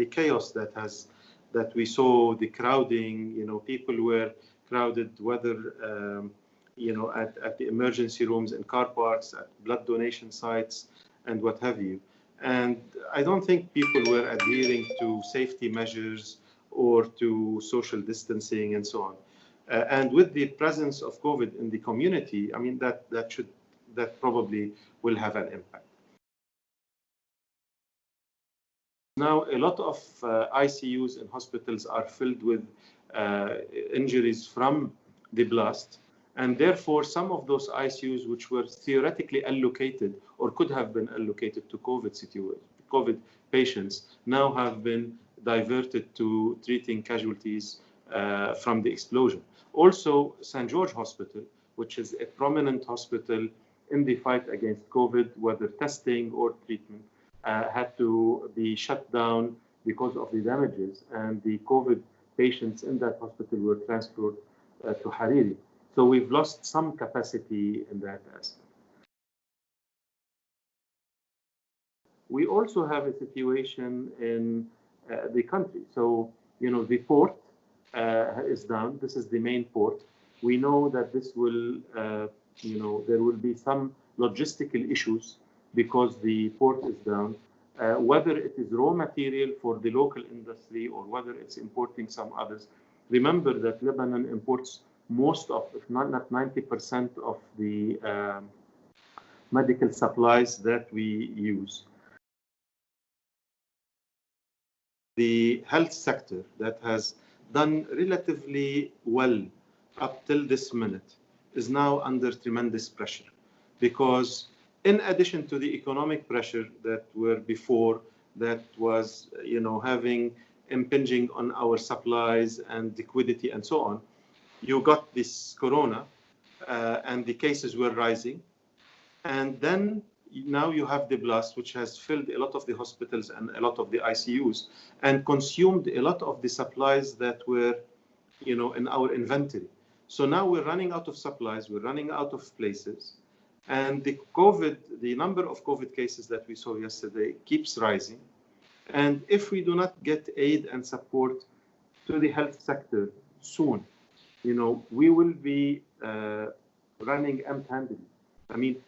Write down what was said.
the chaos that we saw, the crowding, people were crowded, whether at the emergency rooms, in car parks, at blood donation sites, and what have you. And I don't think people were adhering to safety measures or to social distancing and so on. And with the presence of COVID in the community, I mean, that probably will have an impact. Now, a lot of ICUs in hospitals are filled with injuries from the blast. And therefore, some of those ICUs which were theoretically allocated or could have been allocated to COVID patients now have been diverted to treating casualties from the explosion. Also, St. George Hospital, which is a prominent hospital in the fight against COVID, whether testing or treatment, had to be shut down because of the damages, and the COVID patients in that hospital were transferred to Hariri. So we've lost some capacity in that aspect. We also have a situation in the country. So, the port is down. This is the main port. We know that this will, there will be some logistical issues because the port is down. Whether it is raw material for the local industry or whether it's importing some others. Remember that Lebanon imports most of, if not 90% of the medical supplies that we use. The health sector that has done relatively well up till this minute is now under tremendous pressure, because in addition to the economic pressure that were before, that was, having impinging on our supplies and liquidity and so on, you got this corona and the cases were rising. And then now you have the blast, which has filled a lot of the hospitals and a lot of the ICUs and consumed a lot of the supplies that were, in our inventory. So now we're running out of supplies, we're running out of places. And the number of COVID cases that we saw yesterday keeps rising. And if we do not get aid and support to the health sector soon, we will be running empty-handed. I mean,